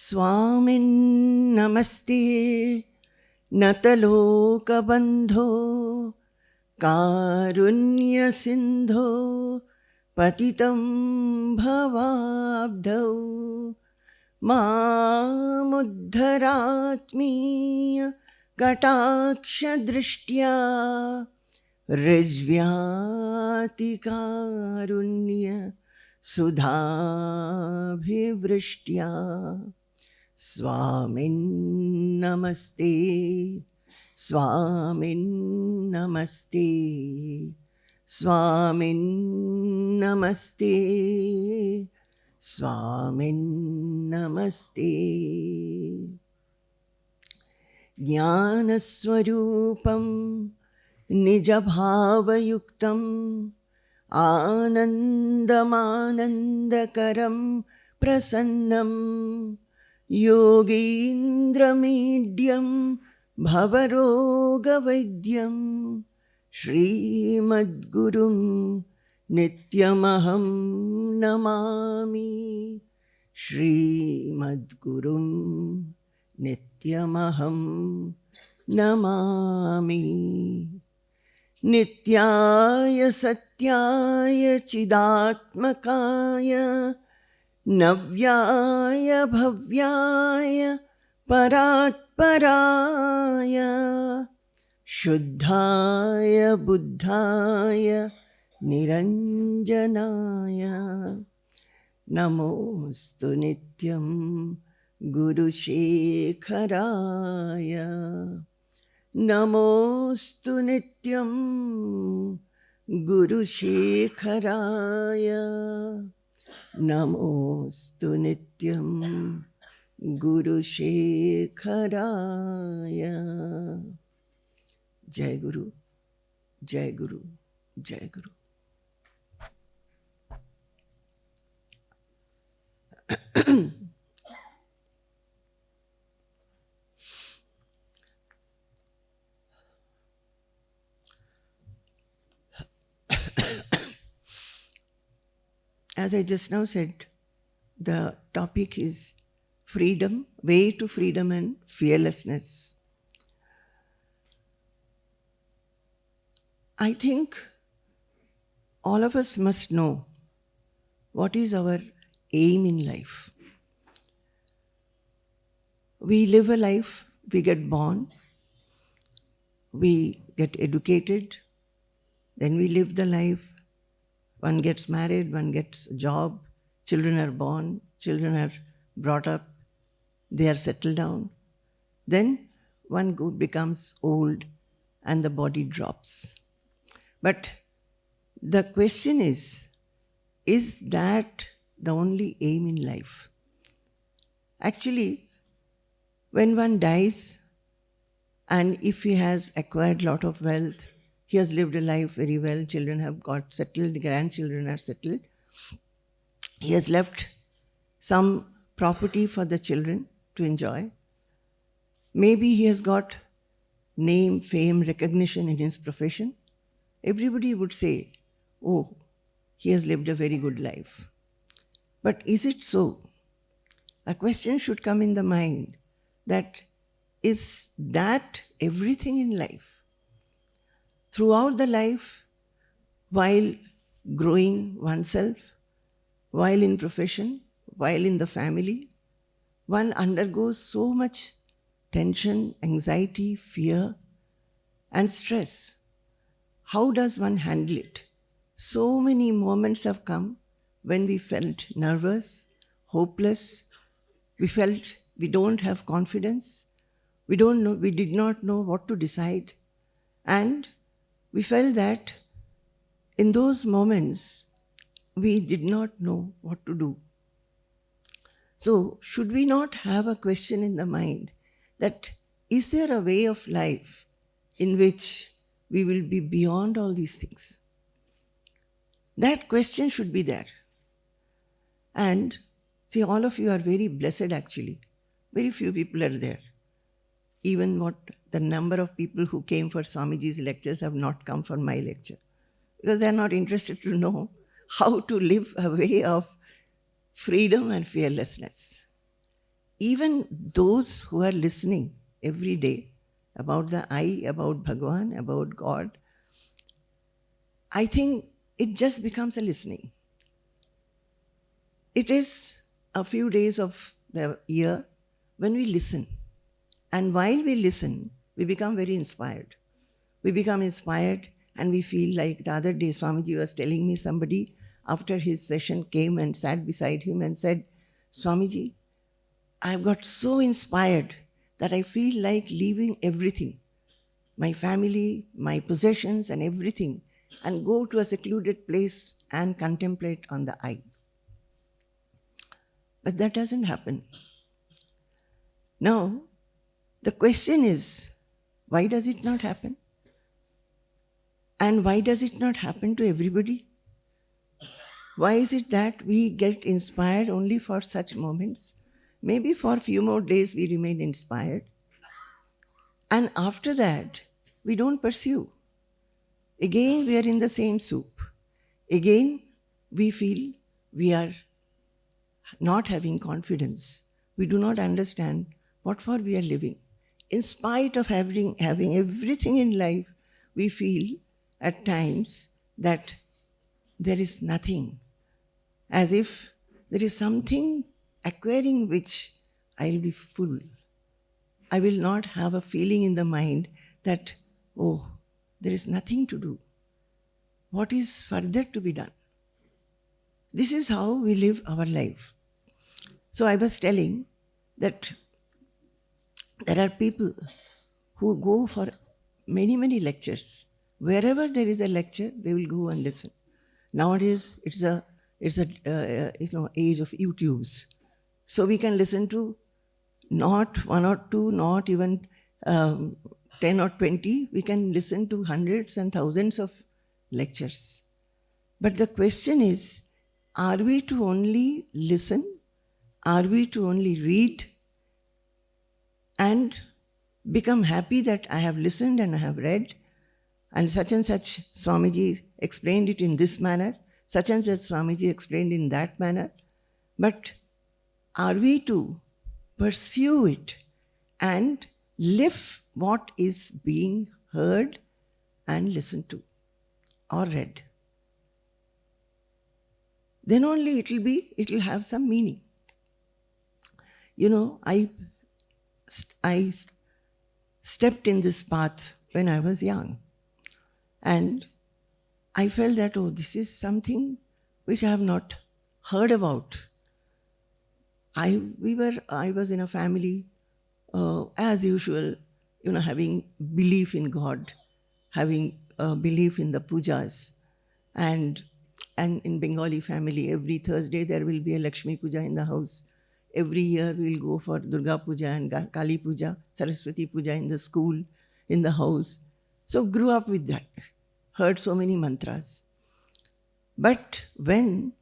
स्वामिन् नमस्ते नतलोकबन्धो कारुण्यसिन्धो पतितं भवाब्धौ मामुद्धरात्मीय कटाक्षदृष्ट्या ऋज्व्यातिकारुण्य सुधाभिवृष्ट्या स्वामिन् नमस्ते स्वामिन् नमस्ते स्वामिन् नमस्ते स्वामिन् नमस्ते ज्ञानस्वरूपं निजभावयुक्तं आनन्दमानन्दकरं प्रसन्नं योगीन्द्रमीड्यं भवरोगवैद्यं श्रीमद्गुरुं नित्यमहं नमामि श्रीमद्गुरुं नित्यमहं नमामि नित्याय सत्याय चिदात्मकाय नव्याय भव्याय परात्पराय शुद्धाय बुद्धाय निरञ्जनाय नमोऽस्तु नित्यं गुरुशेखराय नमोऽस्तु नित्यं गुरुशेखराय नमोऽस्तु नित्यं गुरुशेखराय। जय गुरु जय गुरु जय गुरु। As I just now said, the topic is freedom, way to freedom and fearlessness. I think all of us must know what is our aim in life. We live a life, we get born, we get educated, then we live the life. One gets married, one gets a job, children are born, children are brought up, they are settled down. Then one becomes old and the body drops. But the question is that the only aim in life? Actually, when one dies, and if he has acquired a lot of wealth, he has lived a life very well, children have got settled, grandchildren are settled, he has left some property for the children to enjoy. Maybe he has got name, fame, recognition in his profession. Everybody would say, oh, he has lived a very good life. But is it so? A question should come in the mind that is that everything in life? Throughout the life, while growing oneself, while in profession, while in the family, one undergoes so much tension, anxiety, fear, and stress. How does one handle it? So many moments have come when we felt nervous, hopeless, we felt we don't have confidence, we did not know what to decide, and we felt that in those moments we did not know what to do. So should we not have a question in the mind that is there a way of life in which we will be beyond all these things? That question should be there. And see, all of you are very blessed actually. Very few people are there. Even the number of people who came for Swamiji's lectures have not come for my lecture, because they are not interested to know how to live a way of freedom and fearlessness. even those who are listening every day about the I, about Bhagwan, about God, I think it just becomes a listening. It is a few days of the year when we listen. And while we listen, we become very inspired. We become inspired and we feel like the other day Swamiji was telling me somebody after his session came and sat beside him and said, Swamiji, I've got so inspired that I feel like leaving everything, my family, my possessions and everything, and go to a secluded place and contemplate on the I. But that doesn't happen. Now, the question is, why does it not happen? And why does it not happen to everybody? Why is it that we get inspired only for such moments? Maybe for a few more days we remain inspired. And after that, we don't pursue. Again, we are in the same soup. Again, we feel we are not having confidence. We do not understand what for we are living. In spite of having everything in life, we feel at times that there is nothing, as if there is something acquiring which I will be full. I will not have a feeling in the mind that, oh, there is nothing to do. What is further to be done? This is how we live our life. So I was telling that there are people who go for many, many lectures. Wherever there is a lecture, they will go and listen. Nowadays, it's a age of YouTubes. So we can listen to not one or two, not even 10 or 20. We can listen to hundreds and thousands of lectures. But the question is, are we to only listen? Are we to only read and become happy that I have listened and I have read, and such Swamiji explained it in this manner, such and such Swamiji explained in that manner? But are we to pursue it and live what is being heard and listened to or read? Then only it will have some meaning. You know, I stepped in this path when I was young, and I felt that, oh, this is something which I have not heard about. I was in a family, as usual, you know, having belief in God, having belief in the pujas, and in Bengali family, every Thursday there will be a Lakshmi Puja in the house. Every year we will go for Durga Puja and Kali Puja, Saraswati Puja in the school, in the house. So grew up with that, heard so many mantras. But when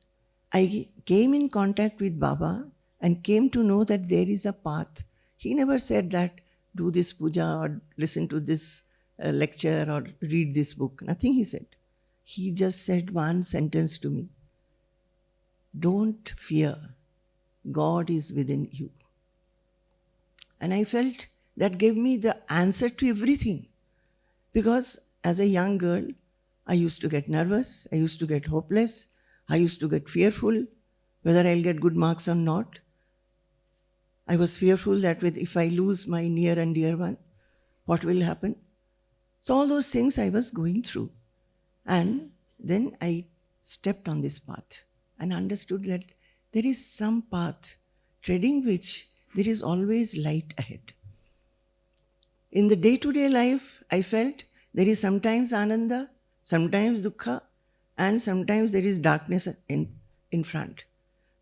I came in contact with Baba and came to know that there is a path, he never said that do this puja or listen to this lecture or read this book. Nothing he said. He just said one sentence to me: don't fear, God is within you. And I felt that gave me the answer to everything. Because as a young girl, I used to get nervous, I used to get hopeless, I used to get fearful whether I'll get good marks or not. I was fearful that if I lose my near and dear one, what will happen? So all those things I was going through. And then I stepped on this path and understood that there is some path treading which there is always light ahead. In the day-to-day life, I felt there is sometimes ananda, sometimes dukkha, and sometimes there is darkness in front.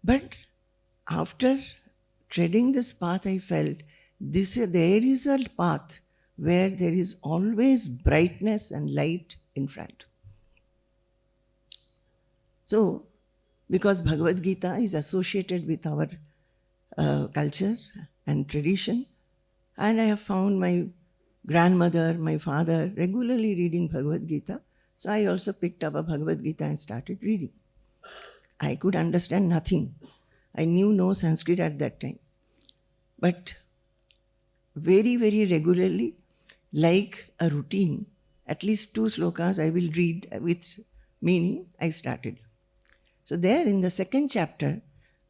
But after treading this path, I felt there is a path where there is always brightness and light in front. So, because Bhagavad Gita is associated with our culture and tradition, and I have found my grandmother, my father regularly reading Bhagavad Gita, so I also picked up a Bhagavad Gita and started reading. I could understand nothing. I knew no Sanskrit at that time. But very, very regularly, like a routine, at least 2 slokas I will read with meaning, I started. So there in the second chapter,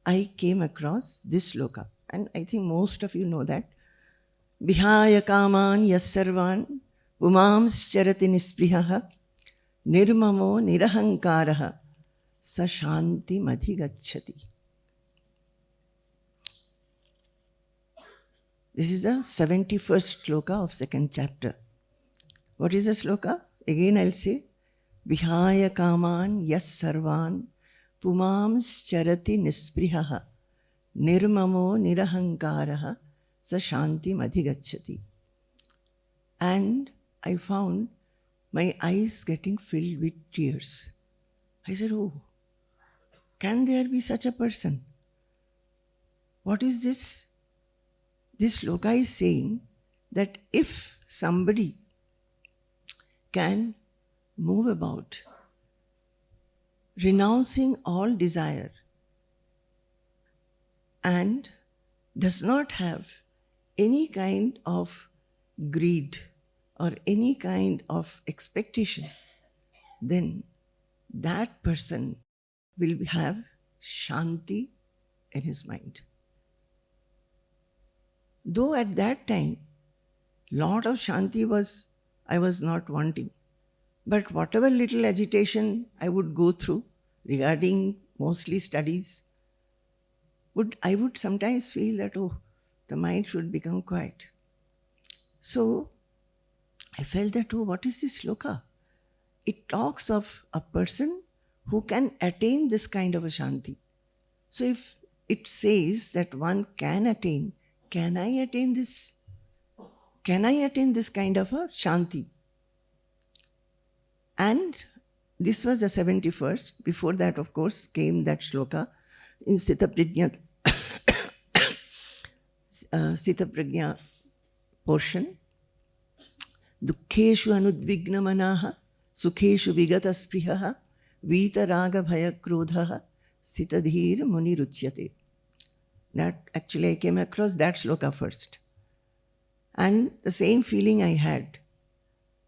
I came across this sloka. And I think most of you know that. Vihaya kaman yassarvan umamscharati nisprihaha nirmamo nirahankaraha sa shanti madhigacchati. This is the 71st sloka of second chapter. What is the sloka? Again I'll say, Vihaya kaman yas sarvan pumamscharati nisprihaha nirmamo nirahankaraha sa shanti madhigacchati. And I found my eyes getting filled with tears. I said, oh, can there be such a person? What is this? This sloka is saying that if somebody can move about, renouncing all desire, and does not have any kind of greed or any kind of expectation, then that person will have shanti in his mind. Though at that time, lot of shanti I was not wanting. But whatever little agitation I would go through regarding mostly studies, I would sometimes feel that, oh, the mind should become quiet. So I felt that, oh, what is this sloka? It talks of a person who can attain this kind of a shanti. So if it says that one can attain, can I attain this? Can I attain this kind of a shanti? And this was the 71st. Before that, of course, came that shloka in Sthita Prajna portion. Dukkheshu anudvigna manaha, sukheshu vigata sprihaha, vita raga bhaya krodhaha, sthitadhir muni ruchyate. That actually I came across that shloka first. And the same feeling I had.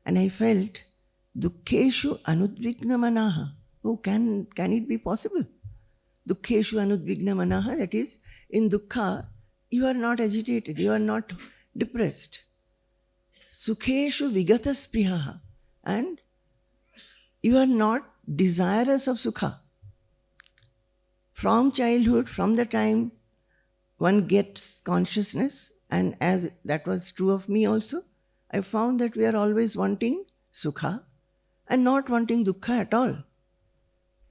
And I felt, Dukkheshu anudvigna manaha. Oh, can it be possible? Dukkheshu anudvigna manaha, that is, in dukkha, you are not agitated, you are not depressed. Sukheshu vigata sprihaha, and you are not desirous of sukha. From childhood, from the time one gets consciousness, and as that was true of me also, I found that we are always wanting sukha and not wanting dukkha at all.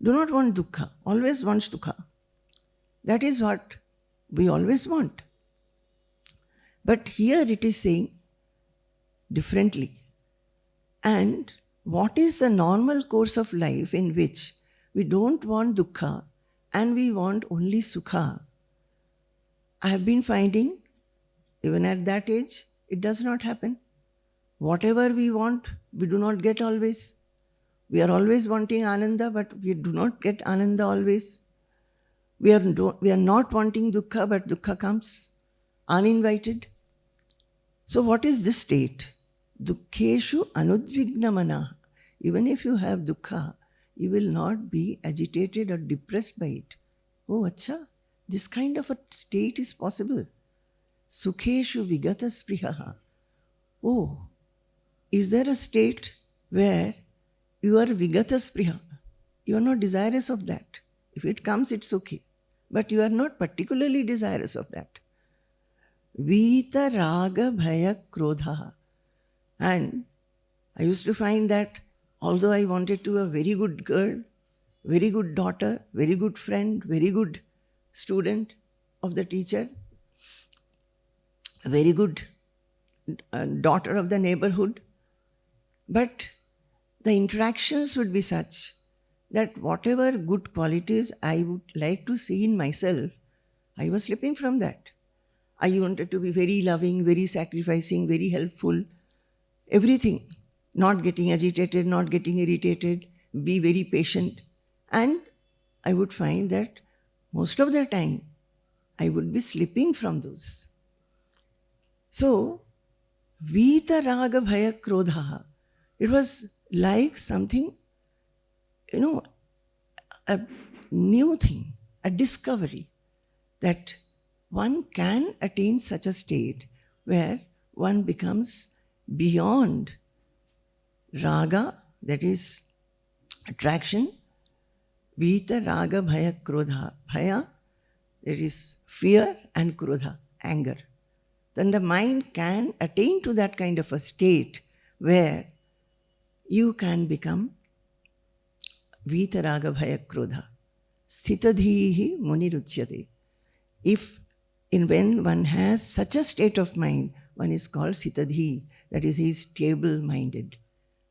Do not want dukkha, always want sukha. That is what we always want. But here it is saying differently. And what is the normal course of life in which we don't want dukkha and we want only sukha? I have been finding, even at that age, it does not happen. Whatever we want, we do not get always. We are always wanting ananda, but we do not get ananda always. We are not wanting dukkha, but dukkha comes uninvited. So what is this state? Dukkheshu anudvigna manaha. Even if you have dukkha, you will not be agitated or depressed by it. Oh, acha, this kind of a state is possible. Sukheshu vigata sprihaha. Oh, is there a state where you are vigata spriha? You are not desirous of that. If it comes, it's okay. But you are not particularly desirous of that. Vita raga bhaya krodhaha. And I used to find that although I wanted to be a very good girl, very good daughter, very good friend, very good student of the teacher, a very good daughter of the neighborhood, but the interactions would be such that whatever good qualities I would like to see in myself, I was slipping from that. I wanted to be very loving, very sacrificing, very helpful, everything. Not getting agitated, not getting irritated, be very patient. And I would find that most of the time, I would be slipping from those. So, Vita Raga Bhaya Krodha, it was like something, a new thing, a discovery that one can attain such a state where one becomes beyond raga, that is attraction, Vita Raga Bhaya Krodha. Bhaya, that is fear, and Krodha, anger. Then the mind can attain to that kind of a state where you can become Vitaraga Bhaya Krodha. Sthitadhihi Muniruchyate. If when one has such a state of mind, one is called Sthitadhi, that is, he is stable-minded.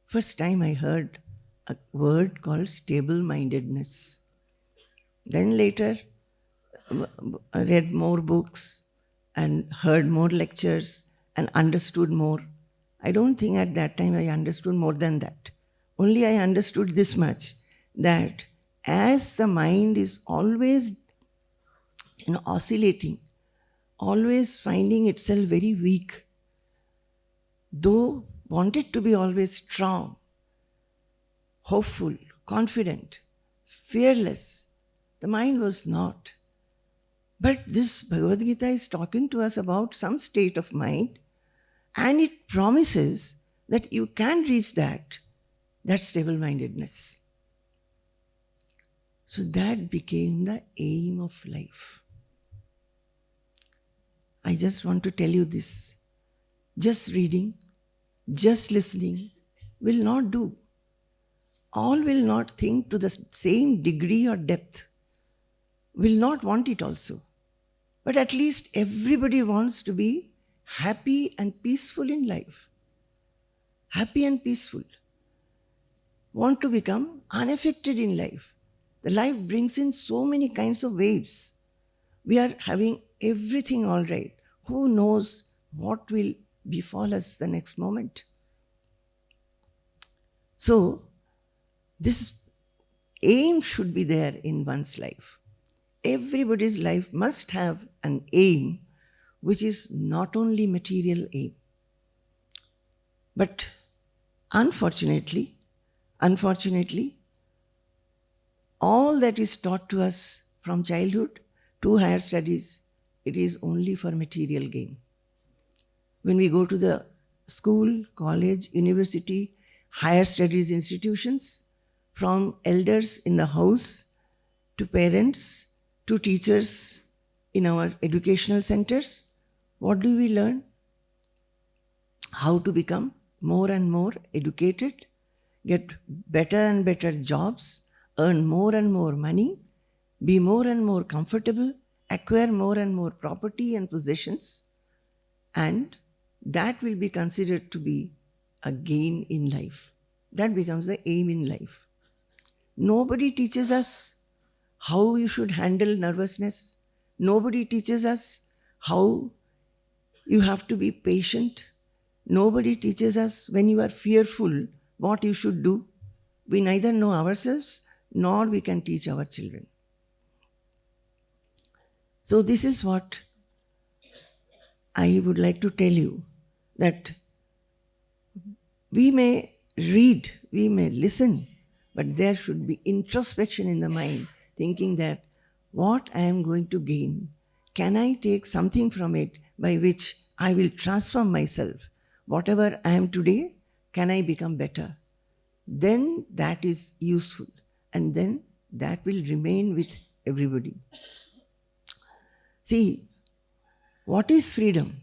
First time I heard a word called stable-mindedness. Then later I read more books and heard more lectures and understood more. I don't think at that time I understood more than that. Only I understood this much, that as the mind is always oscillating, always finding itself very weak, though wanted to be always strong, hopeful, confident, fearless, the mind was not. But this Bhagavad Gita is talking to us about some state of mind, and it promises that you can reach that stable-mindedness. So that became the aim of life. I just want to tell you this. Just reading, just listening will not do. All will not think to the same degree or depth, will not want it also. But at least everybody wants to be happy and peaceful in life. Happy and peaceful. Want to become unaffected in life. The life brings in so many kinds of waves. We are having everything all right. Who knows what will befall us the next moment? So, this aim should be there in one's life. Everybody's life must have an aim which is not only material aim. But unfortunately, all that is taught to us from childhood to higher studies, it is only for material gain. When we go to the school, college, university, higher studies institutions, from elders in the house to parents to teachers in our educational centers, what do we learn? How to become more and more educated, get better and better jobs, earn more and more money, be more and more comfortable, acquire more and more property and possessions, and that will be considered to be a gain in life. That becomes the aim in life. Nobody teaches us how you should handle nervousness. Nobody teaches us how you have to be patient. Nobody teaches us when you are fearful what you should do. We neither know ourselves nor we can teach our children. So this is what I would like to tell you, that we may read, we may listen, but there should be introspection in the mind, thinking that what I am going to gain, can I take something from it by which I will transform myself? Whatever I am today, can I become better? Then that is useful, and then that will remain with everybody. See, what is freedom?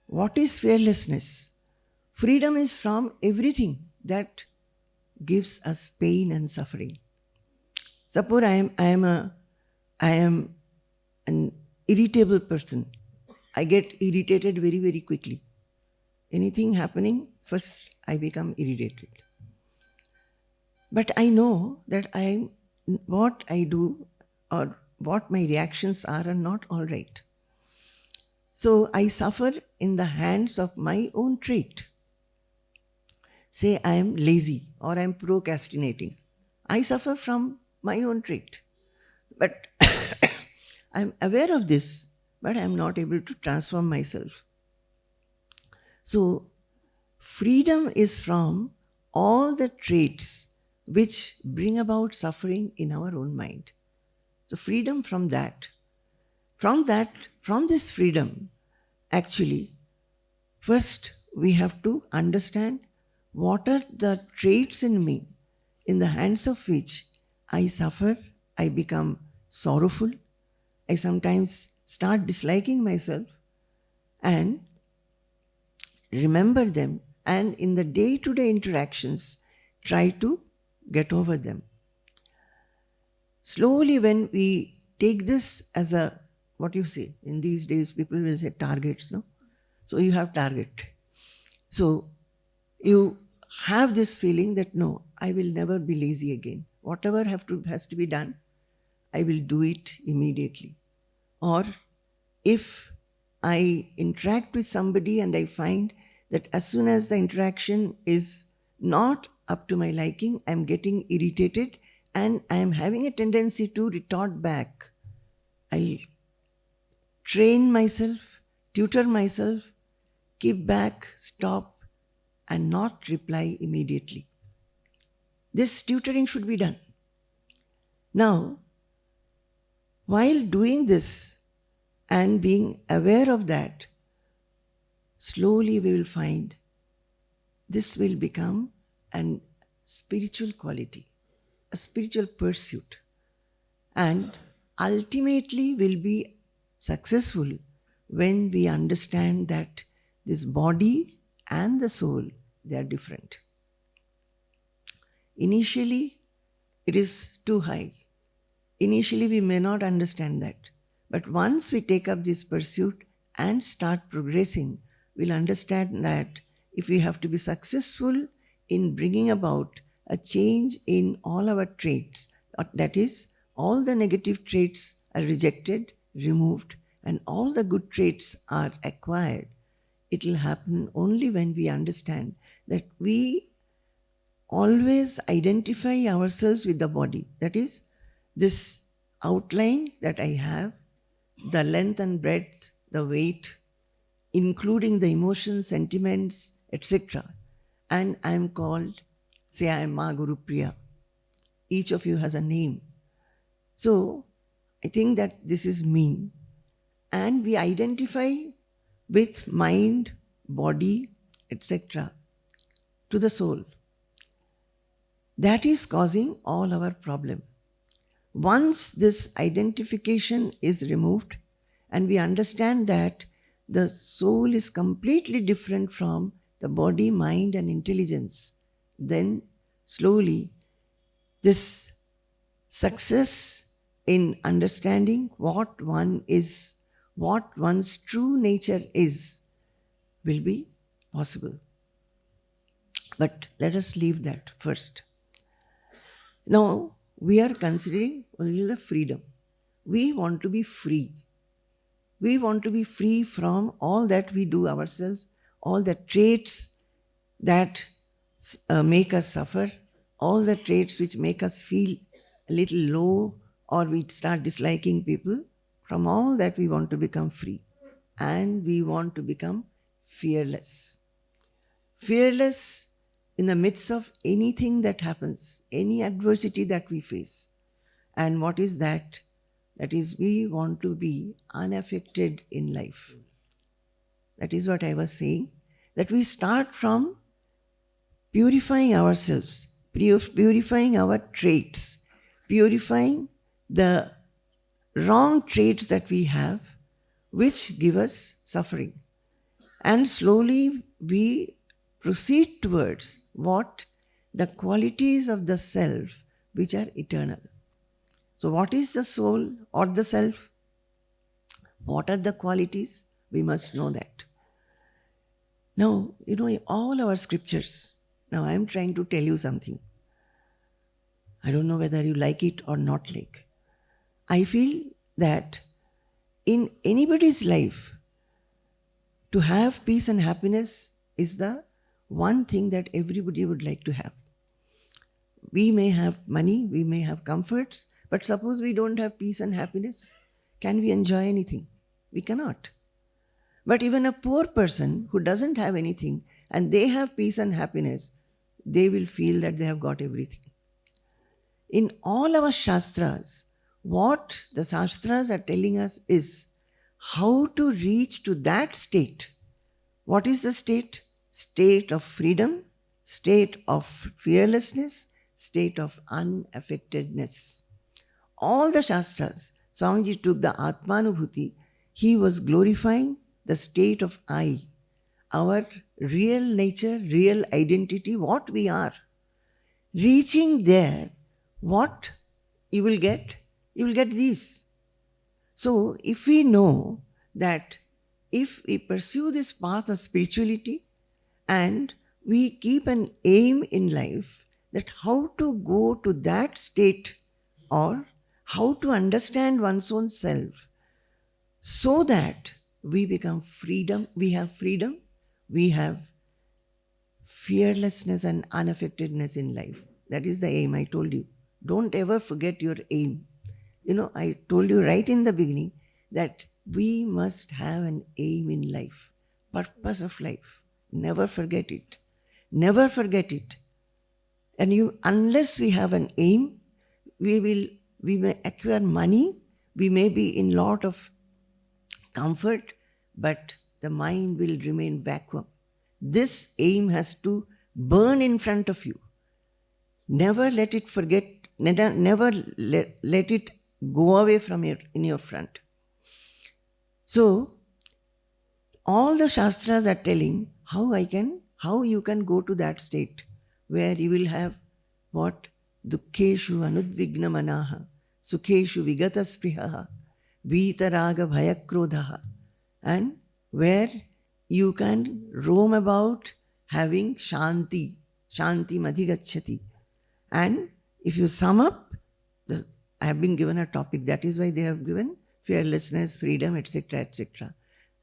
What is fearlessness? Freedom is from everything that gives us pain and suffering. Suppose I am an irritable person. I get irritated very, very quickly. Anything happening, first I become irritated. But I know that what I do or what my reactions are not all right. So I suffer in the hands of my own trait. Say I am lazy or I am procrastinating. I suffer from my own trait. But I am aware of this, but I am not able to transform myself. So, freedom is from all the traits which bring about suffering in our own mind. So, freedom from that. From this freedom, actually, first we have to understand what are the traits in me in the hands of which I suffer, I become sorrowful, I sometimes start disliking myself, and remember them, and in the day to day interactions, try to get over them. Slowly, when we take this as a, what you say, in these days, people will say targets, no? So you have target. So you have this feeling that no, I will never be lazy again. Whatever has to be done, I will do it immediately. Or if I interact with somebody and I find that as soon as the interaction is not up to my liking, I'm getting irritated and I'm having a tendency to retort back. I'll train myself, tutor myself, keep back, stop, and not reply immediately. This tutoring should be done. Now, while doing this and being aware of that, slowly we will find this will become a spiritual quality, a spiritual pursuit, and ultimately will be successful when we understand that this body and the soul, they are different. Initially, it is too high. Initially, we may not understand that. But once we take up this pursuit and start progressing, we'll understand that if we have to be successful in bringing about a change in all our traits, that is, all the negative traits are rejected, removed, and all the good traits are acquired, it will happen only when we understand that we always identify ourselves with the body. That is, this outline that I have, the length and breadth, the weight, including the emotions, sentiments, etc. And I am called, say I am Ma Guru Priya. Each of you has a name. So I think that this is me. And we identify with mind, body, etc. to the soul. That is causing all our problem. Once this identification is removed and we understand that the soul is completely different from the body, mind, and intelligence, then slowly this success in understanding what one is, what one's true nature is, will be possible. But let us leave that first. Now, we are considering only the freedom. We want to be free. We want to be free from all that we do ourselves, all the traits that make us suffer, all the traits which make us feel a little low or we start disliking people. From all that we want to become free. And we want to become fearless. Fearless in the midst of anything that happens, any adversity that we face. And what is that? That is, we want to be unaffected in life. That is what I was saying, that we start from purifying ourselves, purifying our traits, purifying the wrong traits that we have, which give us suffering. And slowly we proceed towards what? The qualities of the self which are eternal. So what is the soul or the self? What are the qualities? We must know that. Now, all our scriptures, now I am trying to tell you something. I don't know whether you like it or not like. I feel that in anybody's life, to have peace and happiness is the one thing that everybody would like to have. We may have money, we may have comforts, but suppose we don't have peace and happiness, can we enjoy anything? We cannot. But even a poor person who doesn't have anything and they have peace and happiness, they will feel that they have got everything. In all our Shastras, what the Shastras are telling us is how to reach to that state. What is the state? State of freedom, state of fearlessness, state of unaffectedness. All the Shastras, Swamiji took the Atmanubhuti, he was glorifying the state of I, our real nature, real identity, what we are. Reaching there, what you will get? You will get these. So, if we know that if we pursue this path of spirituality and we keep an aim in life that how to go to that state or how to understand one's own self so that we become freedom, we have fearlessness and unaffectedness in life. That is the aim, I told you. Don't ever forget your aim. I told you right in the beginning that we must have an aim in life, purpose of life. Never forget it. Never forget it. And unless we have an aim, we may acquire money, we may be in lot of comfort, but the mind will remain vacuum. This aim has to burn in front of you. Never let it forget, never let it go away from in your front. So, all the Shastras are telling how you can go to that state where you will have what? Dukkeshu anudvigna manaha, sukheshu vigata sprihaha, vitaraga bhayakrodhaha, and where you can roam about having shanti madhigacchati. And if you sum up, I have been given a topic, that is why they have given fearlessness, freedom, etc., etc.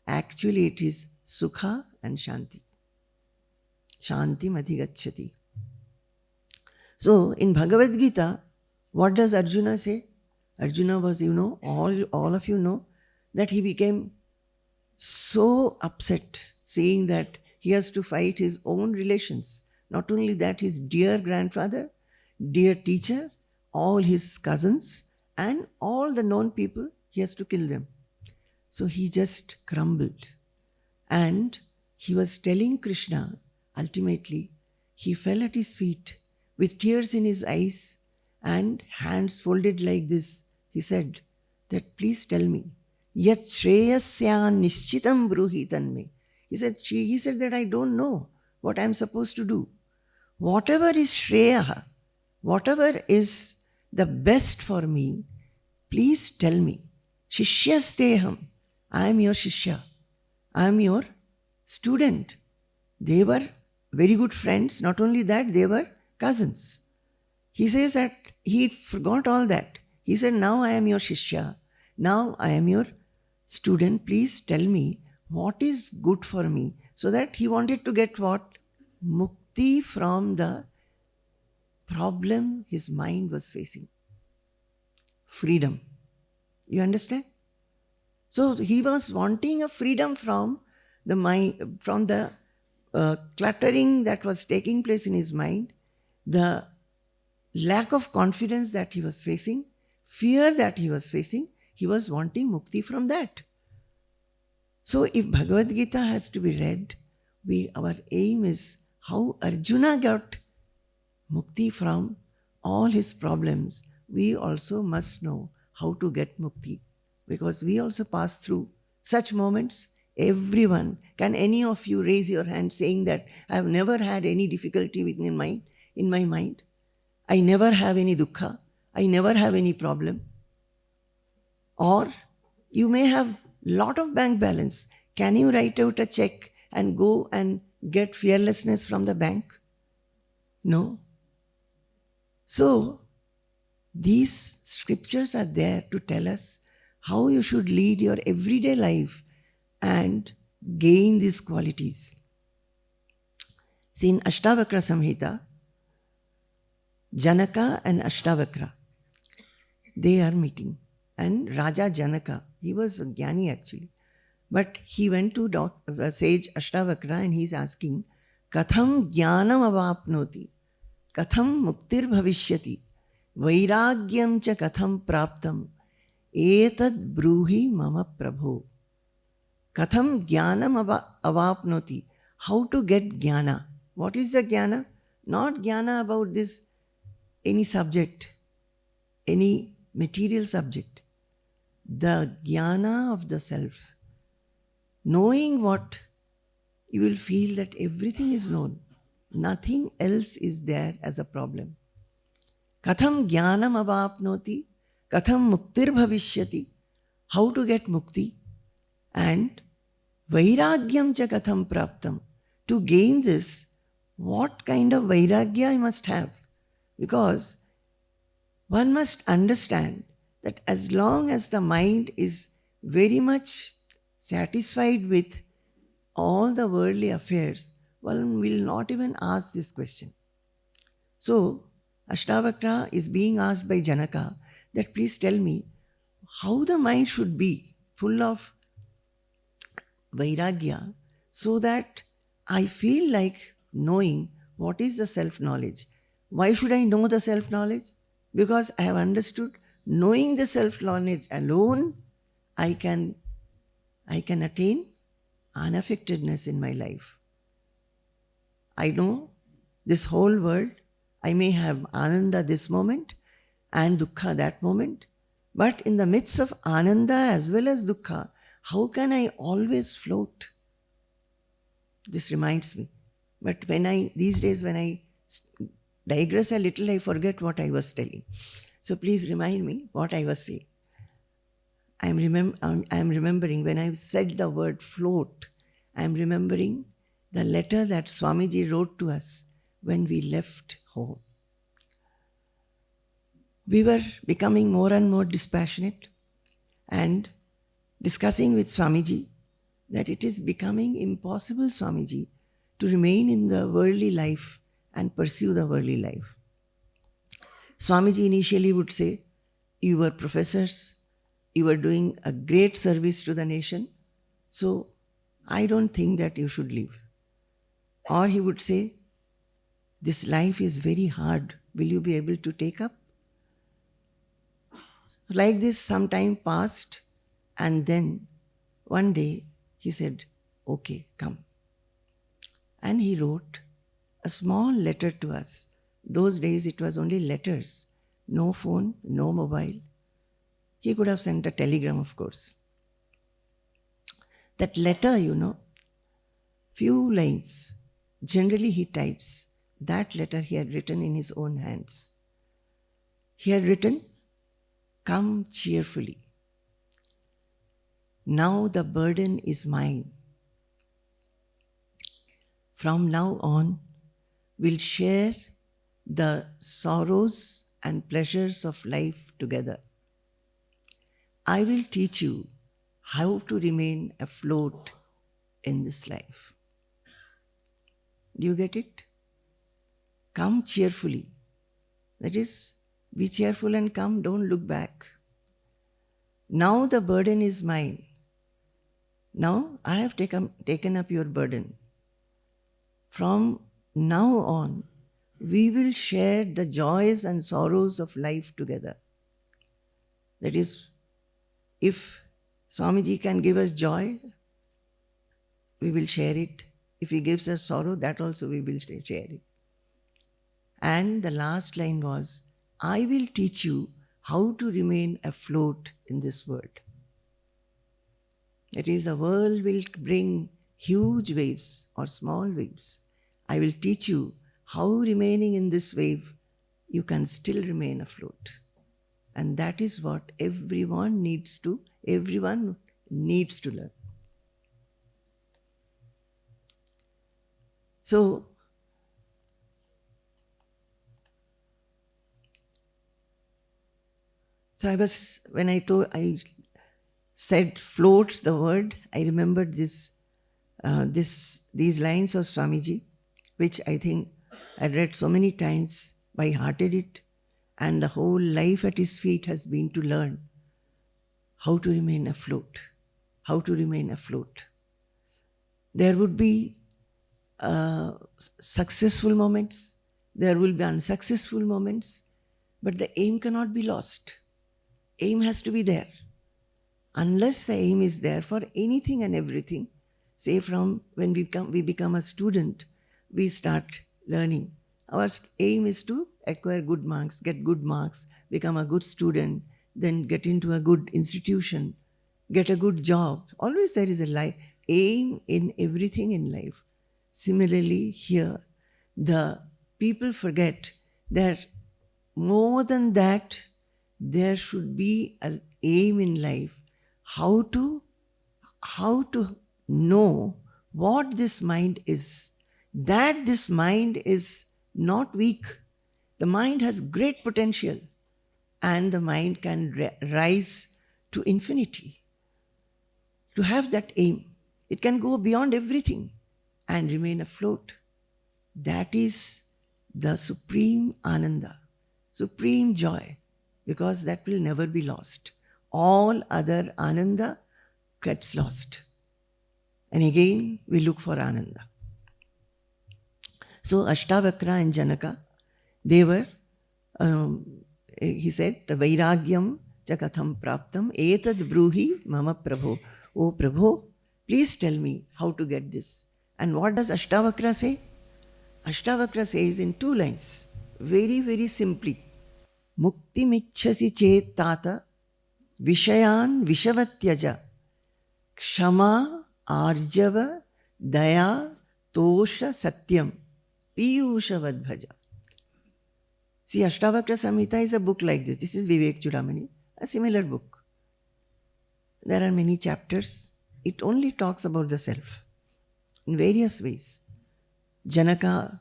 Actually, it is sukha and shanti. Shanti madhigacchati. So, in Bhagavad Gita, what does Arjuna say? Arjuna was, all of you know, that he became so upset seeing that he has to fight his own relations. Not only that, his dear grandfather, dear teacher, all his cousins, and all the known people, he has to kill them. So he just crumbled. And he was telling Krishna, ultimately, he fell at his feet with tears in his eyes and hands folded like this. He said that, please tell me, yat shreyasya nishchitam bruhi tanme. He said that I don't know what I'm supposed to do. Whatever is shreya, whatever is the best for me, please tell me. Shishyasteham. I am your shishya. I am your student. They were very good friends. Not only that, they were cousins. He says that he forgot all that. He said, now I am your shishya. Now I am your student. Please tell me what is good for me. So that he wanted to get what? Mukti from the problem his mind was facing. Freedom. You understand? So he was wanting a freedom from the mind, from the cluttering that was taking place in his mind, the lack of confidence that he was facing, fear that he was facing. He was wanting mukti from that. So if Bhagavad Gita has to be read, our aim is how Arjuna got mukti from all his problems. We also must know how to get mukti, because we also pass through such moments. Everyone, can any of you raise your hand saying that I have never had any difficulty in my mind? I never have any dukkha. I never have any problem. Or you may have lot of bank balance. Can you write out a check and go and get fearlessness from the bank? No. So, these scriptures are there to tell us how you should lead your everyday life and gain these qualities. See, in Ashtavakra Samhita, Janaka and Ashtavakra, they are meeting. And Raja Janaka, he was a Jnani actually. But he went to sage Ashtavakra and he's asking, Katham jnanam avapnoti, katham muktir bhavishyati, vairagyam cha katham praptam, etad bruhi mama prabho. Katham jnanam avapnoti. How to get jnana? What is the jnana? Not jnana about this, any subject, any material subject. The jnana of the self. Knowing what, you will feel that everything is known. Nothing else is there as a problem. Katham jnanam avapnoti, katham muktir bhavishyati. How to get mukti? And vairagyam cha katham praptam. To gain this, what kind of vairagya I must have? Because one must understand that as long as the mind is very much satisfied with all the worldly affairs, one will not even ask this question. So, Ashtavakra is being asked by Janaka that please tell me how the mind should be full of vairagya so that I feel like knowing what is the self-knowledge. Why should I know the self-knowledge? Because I have understood knowing the self-knowledge alone, I can attain unaffectedness in my life. I know this whole world, I may have ananda this moment and dukkha that moment, but in the midst of ananda as well as dukkha, how can I always float? This reminds me. But these days when I digress a little, I forget what I was telling. So please remind me what I was saying. I am remembering when I said the word float, I am remembering the letter that Swamiji wrote to us when we left home. We were becoming more and more dispassionate and discussing with Swamiji that it is becoming impossible, Swamiji, to remain in the worldly life and pursue the worldly life. Swamiji initially would say, you were professors, you were doing a great service to the nation, so I don't think that you should leave. Or he would say, this life is very hard, will you be able to take up? Like this, some time passed, and then one day he said, okay, come. And he wrote a small letter to us. Those days it was only letters, no phone, no mobile. He could have sent a telegram, of course. That letter, few lines, generally he types. That letter he had written in his own hands. He had written, come cheerfully. Now the burden is mine. From now on, we'll share the sorrows and pleasures of life together. I will teach you how to remain afloat in this life. Do you get it? Come cheerfully. That is, be cheerful and come, don't look back. Now the burden is mine. Now I have taken up your burden. From now on, we will share the joys and sorrows of life together. That is, if Swamiji can give us joy, we will share it. If he gives us sorrow, that also we will share it. And the last line was, I will teach you how to remain afloat in this world. That is, the world will bring huge waves or small waves. I will teach you how remaining in this wave, you can still remain afloat. And that is what everyone needs to learn. So, when I said float the word, I remembered these lines of Swamiji, which I think I read so many times, by hearted it, and the whole life at his feet has been to learn how to remain afloat. how to remain afloat. There would be successful moments, there will be unsuccessful moments, but the aim cannot be lost. Aim has to be there. Unless the aim is there for anything and everything, say from when we become a student, we start learning. Our aim is to acquire good marks, get good marks, become a good student, then get into a good institution, get a good job. Always there is a aim in everything in life. Similarly, here, the people forget that more than that, there should be an aim in life. How to know what this mind is. That this mind is not weak. The mind has great potential, and the mind can rise to infinity. To have that aim, it can go beyond everything and remain afloat. That is the supreme ananda, supreme joy, because that will never be lost. All other ananda gets lost. And again, we look for ananda. So Ashtavakra and Janaka, they were, he said, the Vairagyam Chakatham Praptam Etad Bruhi Mama Prabho. Oh Prabho, please tell me how to get this. And what does Ashtavakra say? Ashtavakra says in 2 lines, very, very simply, Mukti michhasi chet tata Vishayan Vishavatyaja Kshama Arjava Daya Tosha Satyam Piyusha Vadbhaja. See, Ashtavakra Samhita is a book like this. This is Vivek Chudamani, a similar book. There are many chapters. It only talks about the self in various ways. Janaka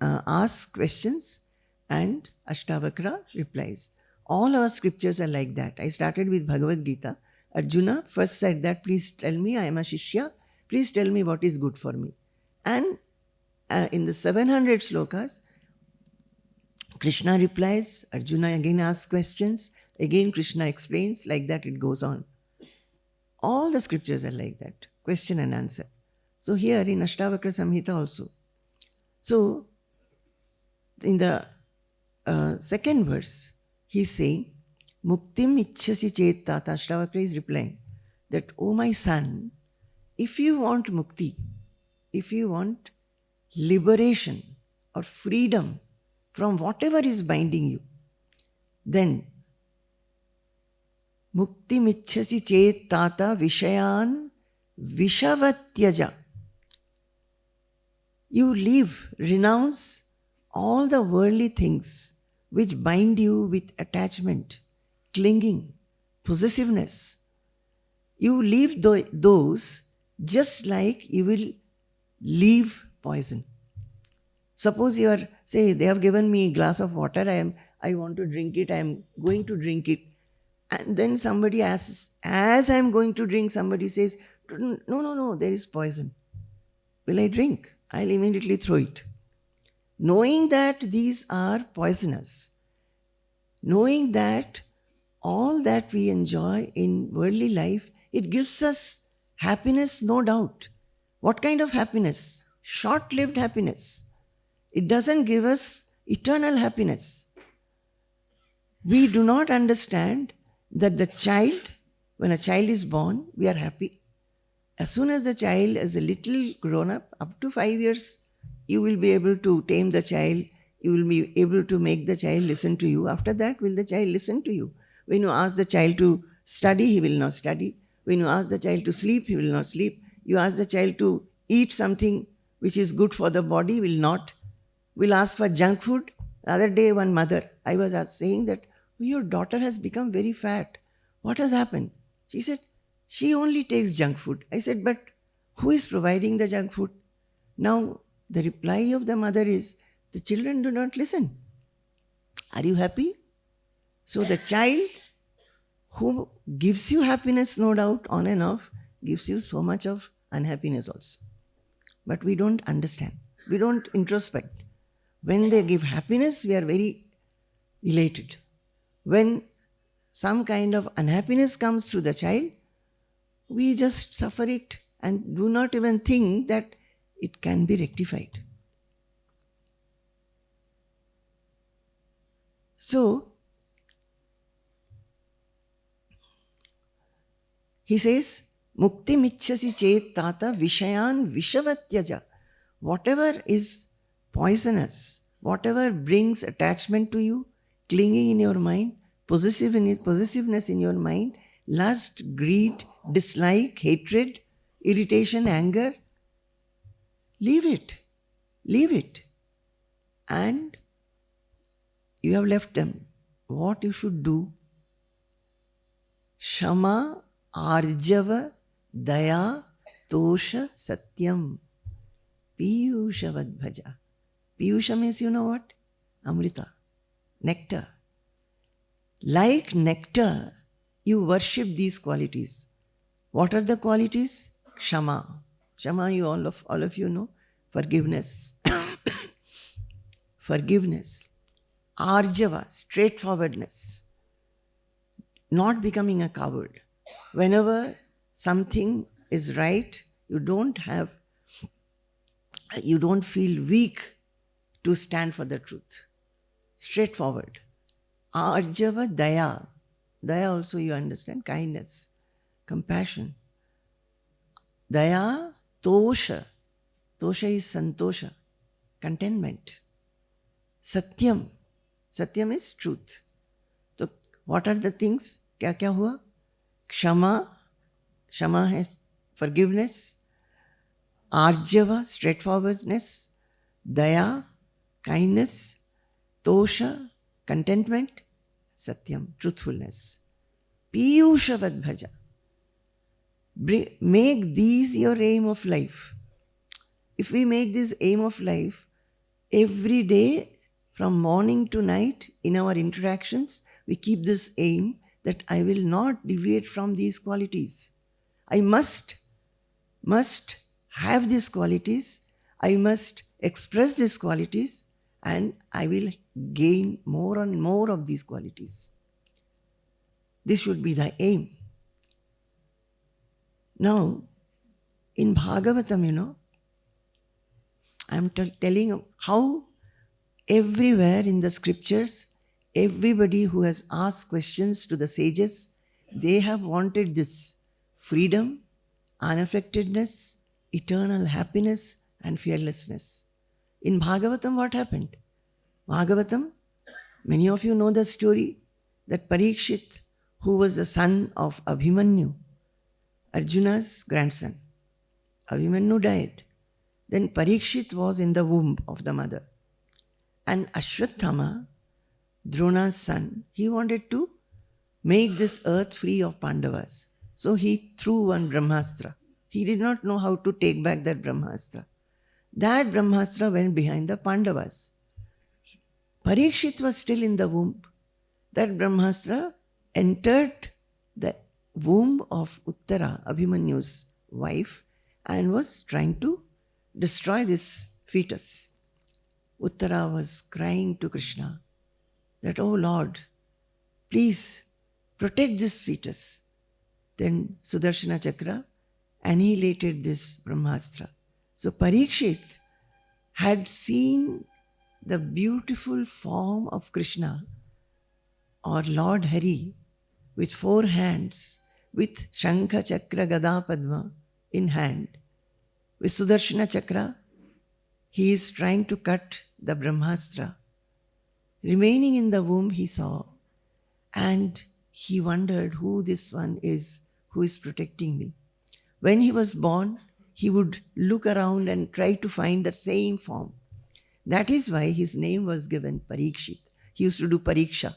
asks questions and Ashtavakra replies. All our scriptures are like that. I started with Bhagavad Gita. Arjuna first said that, please tell me, I am a Shishya. Please tell me what is good for me. And in the 700 slokas, Krishna replies, Arjuna again asks questions, again Krishna explains, like that it goes on. All the scriptures are like that, question and answer. So here in Ashtavakra Samhita also. So in the second verse, he's saying, Muktim ichhasi chet tata. Ashtavakra is replying that, oh my son, if you want mukti, if you want liberation or freedom from whatever is binding you, then Mukti michhasi chet tata Vishayan Vishavatyaja. You leave, renounce all the worldly things which bind you with attachment, clinging, possessiveness. You leave those just like you will leave poison. Suppose you are, say, they have given me a glass of water, I want to drink it, I am going to drink it. And then somebody asks, as I am going to drink, somebody says, no, there is poison. Will I drink? I'll immediately throw it. Knowing that these are poisonous, knowing that all that we enjoy in worldly life, it gives us happiness, no doubt. What kind of happiness? Short-lived happiness. It doesn't give us eternal happiness. We do not understand that when a child is born, we are happy. As soon as the child is a little grown up to 5 years, you will be able to tame the child, you will be able to make the child listen to you. After that, will the child listen to you? When you ask the child to study, he will not study. When you ask the child to sleep, he will not sleep. You ask the child to eat something which is good for the body, will not. Will ask for junk food. The other day, one mother, I was saying that, your daughter has become very fat. What has happened? She said, she only takes junk food. I said, but who is providing the junk food? Now, the reply of the mother is, the children do not listen. Are you happy? So the child who gives you happiness, no doubt, on and off, gives you so much of unhappiness also. But we don't understand. We don't introspect. When they give happiness, we are very elated. When some kind of unhappiness comes through the child, we just suffer it and do not even think that it can be rectified. So, he says, Mukti michhasi chet tata vishayan vishavatyaja. Whatever is poisonous, whatever brings attachment to you, clinging in your mind, possessiveness in your mind, lust, greed, dislike, hatred, irritation, anger, leave it. Leave it. And you have left them. What you should do? Shama, Arjava, Daya, Tosha, Satyam. Piyusha Vadbhaja. Piyusha means, you know what? Amrita. Nectar. Like nectar, you worship these qualities. What are the qualities? Kshama. Kshama, you all of you know. Forgiveness. Forgiveness. Arjava, straightforwardness. Not becoming a coward. Whenever something is right, you don't feel weak to stand for the truth. Straightforward. Arjava, daya. Daya also you understand, kindness, compassion. Daya, tosha. Tosha is santosha, contentment. Satyam. Satyam is truth. So what are the things? क्या क्या हुआ? Kshama. Kshama है forgiveness. Arjava, straightforwardness. Daya, kindness. Tosha, contentment. Satyam, truthfulness. Piyusha Vadbhaja. Make these your aim of life. If we make this aim of life, every day from morning to night in our interactions, we keep this aim that I will not deviate from these qualities. I must have these qualities. I must express these qualities, and I will gain more and more of these qualities. This should be the aim. Now, in Bhagavatam, I'm telling how everywhere in the scriptures, everybody who has asked questions to the sages, they have wanted this freedom, unaffectedness, eternal happiness, and fearlessness. In Bhagavatam, what happened? Bhagavatam, many of you know the story that Parikshit, who was the son of Abhimanyu, Arjuna's grandson, Abhimanyu died. Then Parikshit was in the womb of the mother. And Ashwathama, Drona's son, he wanted to make this earth free of Pandavas. So he threw one Brahmastra. He did not know how to take back that Brahmastra. That Brahmastra went behind the Pandavas. Parikshit was still in the womb. That Brahmastra entered the womb of Uttara, Abhimanyu's wife, and was trying to destroy this fetus. Uttara was crying to Krishna that, oh Lord, please protect this fetus. Then Sudarshana Chakra annihilated this Brahmastra. So Parikshit had seen the beautiful form of Krishna or Lord Hari with 4 hands, with Shankha Chakra Gada Padma in hand. With Sudarshana Chakra, he is trying to cut the Brahmastra. Remaining in the womb, he saw, and he wondered who this one is who is protecting me. When he was born, he would look around and try to find the same form. That is why his name was given Parikshit. He used to do Pariksha,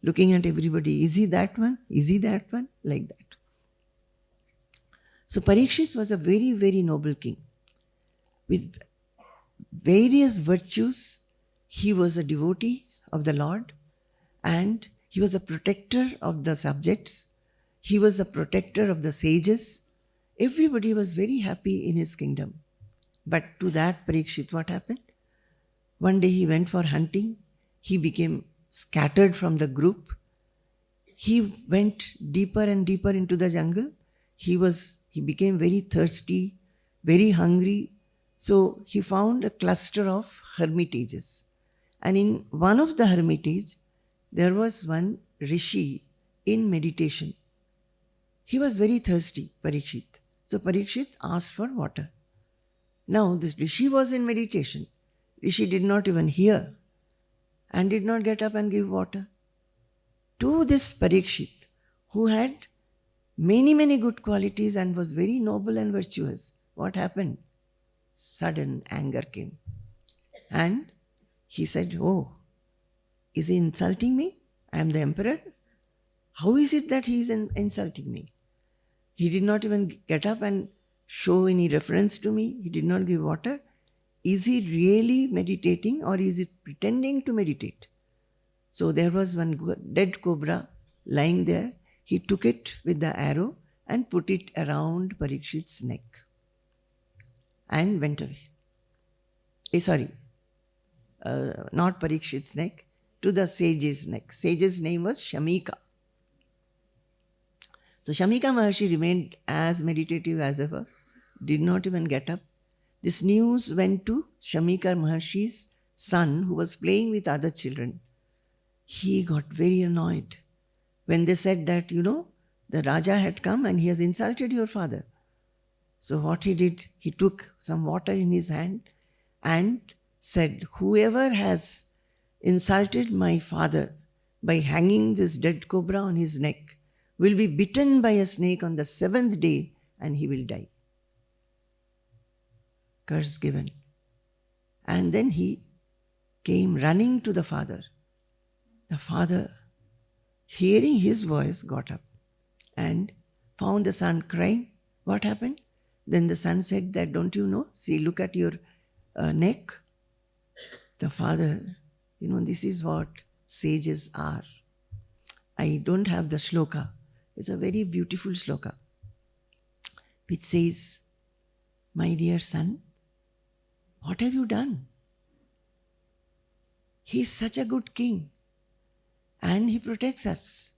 looking at everybody. Is he that one? Is he that one? Like that. So Parikshit was a very, very noble king. With various virtues, he was a devotee of the Lord, and he was a protector of the subjects. He was a protector of the sages. Everybody was very happy in his kingdom. But to that Parikshit, what happened? One day he went for hunting. He became scattered from the group. He went deeper and deeper into the jungle. he became very thirsty, very hungry. So he found a cluster of hermitages. And in one of the hermitage, there was one rishi in meditation. He was very thirsty, Parikshit. So Parikshit asked for water. Now this rishi was in meditation. Rishi did not even hear and did not get up and give water. To this Parikshit, who had many, many good qualities and was very noble and virtuous, what happened? Sudden anger came. And he said, "Oh, is he insulting me? I am the emperor. How is it that he is insulting me? He did not even get up and show any reference to me. He did not give water. Is he really meditating or is he pretending to meditate?" So there was one dead cobra lying there. He took it with the arrow and put it around Parikshit's neck and went away. Not Parikshit's neck, to the sage's neck. Sage's name was Shamika. So Shamika Maharshi remained as meditative as ever, did not even get up. This news went to Shamika Maharshi's son, who was playing with other children. He got very annoyed when they said that, the Raja had come and he has insulted your father. So what he did, he took some water in his hand and said, "Whoever has insulted my father by hanging this dead cobra on his neck will be bitten by a snake on the 7th day and he will die." Curse given. And then he came running to the father. The father, hearing his voice, got up and found the son crying. What happened? Then the son said that, "Don't you know? See, look at your neck." The father, this is what sages are. I don't have the shloka. It's a very beautiful shloka which says, "My dear son, what have you done? He is such a good king and he protects us.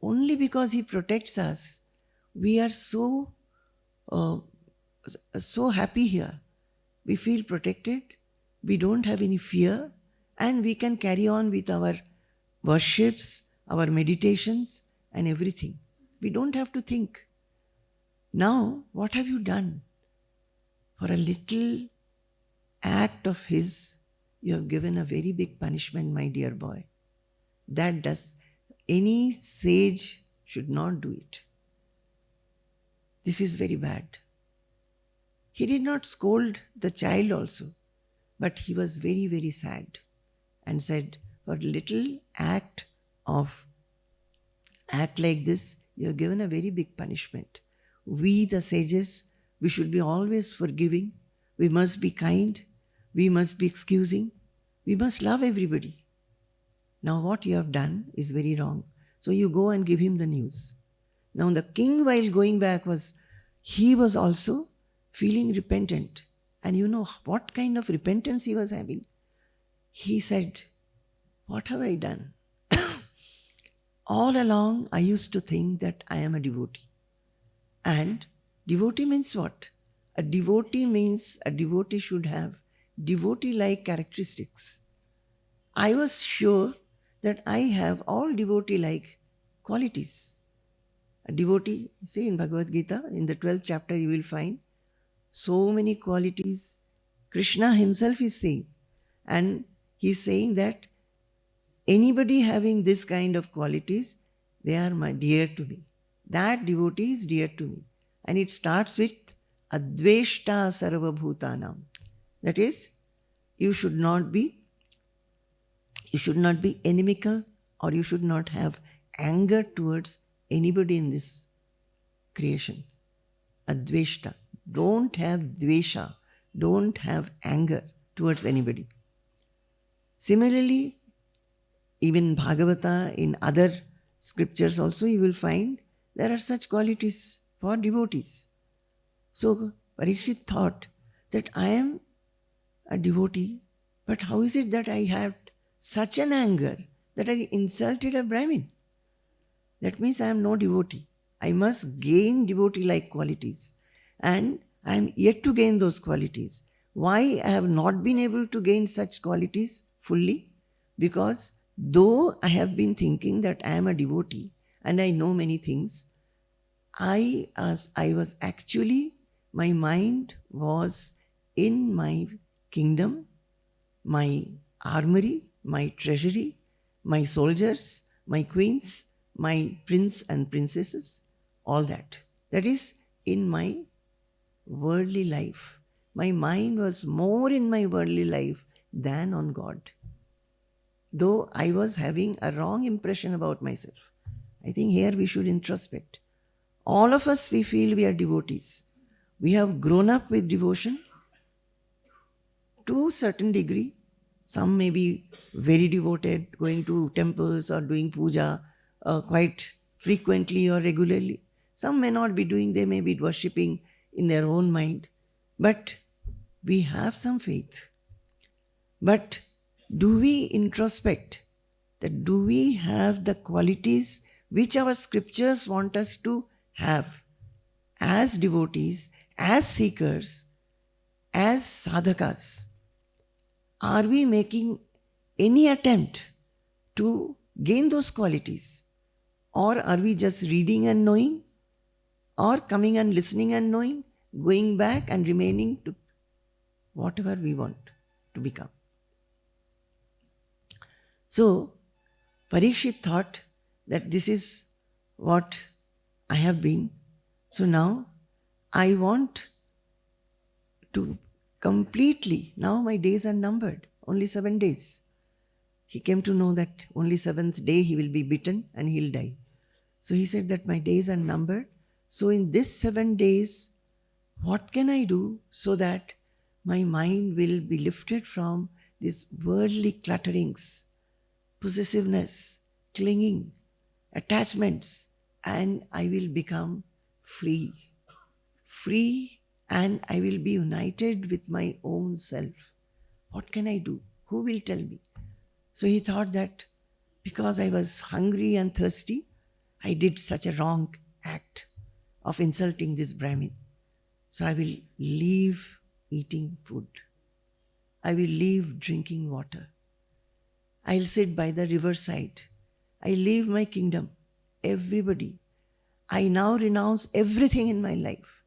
Only because he protects us, we are so happy here. We feel protected, we don't have any fear, and we can carry on with our worships, our meditations and everything. We don't have to think. Now, what have you done? For a little act of his, you have given a very big punishment, my dear boy. Any sage should not do it. This is very bad." He did not scold the child also, but he was very, very sad and said, "For a little act like this, you have given a very big punishment. We, the sages, we should be always forgiving. We must be kind. We must be excusing. We must love everybody. Now what you have done is very wrong. So you go and give him the news." Now the king, while going back, he was also feeling repentant. And you know what kind of repentance he was having? He said, "What have I done? All along I used to think that I am a devotee. And devotee means what? A devotee means a devotee should have devotee-like characteristics. I was sure that I have all devotee-like qualities." A devotee, see in Bhagavad Gita, in the 12th chapter, you will find so many qualities. Krishna himself is saying, and he's saying that anybody having this kind of qualities, they are dear to me. That devotee is dear to me. And it starts with Adveshta Sarva Bhutanam. That is, you should not be inimical, or you should not have anger towards anybody in this creation. Adveshta. Don't have dvesha. Don't have anger towards anybody. Similarly, even Bhagavata, in other scriptures also, you will find there are such qualities for devotees. So Parikshit thought that I am a devotee, but how is it that I have such an anger that I insulted a Brahmin? That means I am no devotee. I must gain devotee-like qualities. And I am yet to gain those qualities. Why I have not been able to gain such qualities fully? Because though I have been thinking that I am a devotee and I know many things, I was actually, my mind was in my kingdom, my armory, my treasury, my soldiers, my queens, my prince and princesses, all that. That is in my worldly life. My mind was more in my worldly life than on God. Though I was having a wrong impression about myself. I think here we should introspect. All of us, we feel we are devotees. We have grown up with devotion to a certain degree. Some may be very devoted, going to temples or doing puja quite frequently or regularly. Some may not be doing, they may be worshipping in their own mind. But we have some faith. But do we introspect that do we have the qualities which our scriptures want us to have as devotees, as seekers, as sadhakas? Are we making any attempt to gain those qualities? Or are we just reading and knowing? Or coming and listening and knowing? Going back and remaining to whatever we want to become? So, Parikshit thought that this is what I have been. So now I want to completely, now my days are numbered, only 7 days. He came to know that only 7th day he will be bitten and he'll die. So he said that my days are numbered. So in this 7 days, what can I do so that my mind will be lifted from these worldly clutterings, possessiveness, clinging, attachments, and I will become free. Free, and I will be united with my own self. What can I do? Who will tell me? So he thought that because I was hungry and thirsty, I did such a wrong act of insulting this Brahmin. So I will leave eating food. I will leave drinking water. I'll sit by the riverside. I leave my kingdom. Everybody. I now renounce everything in my life.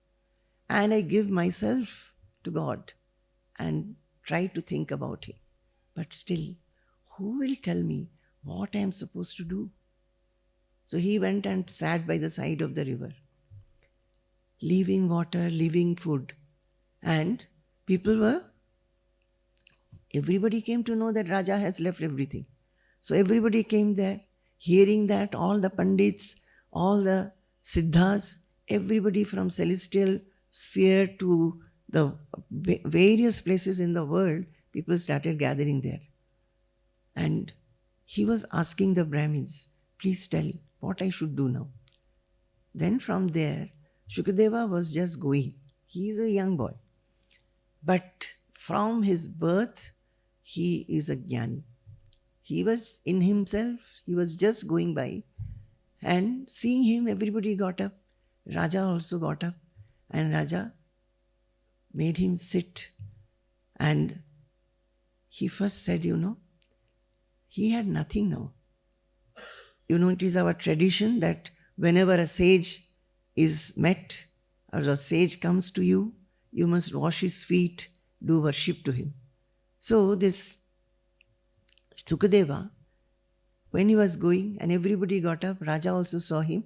And I give myself to God and try to think about Him. But still, who will tell me what I am supposed to do? So he went and sat by the side of the river, leaving water, leaving food. And everybody came to know that Raja has left everything. So everybody came there, hearing that, all the pandits, all the siddhas, everybody from celestial sphere to the various places in the world, people started gathering there. And he was asking the Brahmins, please tell what I should do now. Then from there, Shukadeva was just going. He is a young boy. But from his birth, he is a jnani. He was in himself, he was just going by. And seeing him, everybody got up. Raja also got up. And Raja made him sit. And he first said, he had nothing now. It is our tradition that whenever a sage is met or a sage comes to you, you must wash his feet, do worship to him. So this Shukadeva, when he was going and everybody got up, Raja also saw him.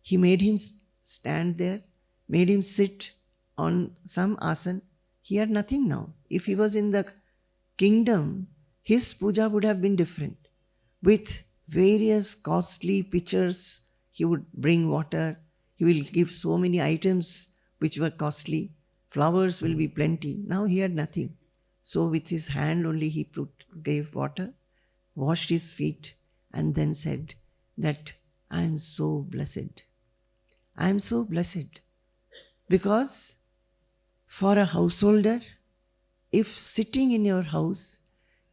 He made him stand there, made him sit on some asana. He had nothing now. If he was in the kingdom, his puja would have been different. With various costly pitchers, he would bring water. He will give so many items which were costly. Flowers will be plenty. Now he had nothing. So with his hand only he gave water, washed his feet, and then said that I am so blessed. I am so blessed. Because for a householder, if sitting in your house,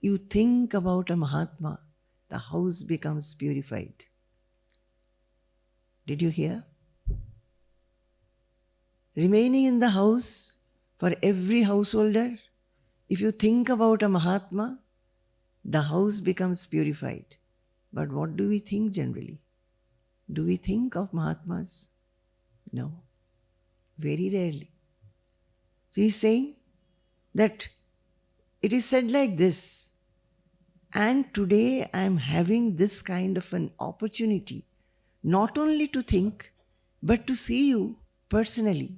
you think about a Mahatma, the house becomes purified. Did you hear? remaining in the house for every householder. If you think about a Mahatma, the house becomes purified. But what do we think generally? Do we think of Mahatmas? No, very rarely. So he's saying that it is said like this, and today I am having this kind of an opportunity, not only to think, but to see you personally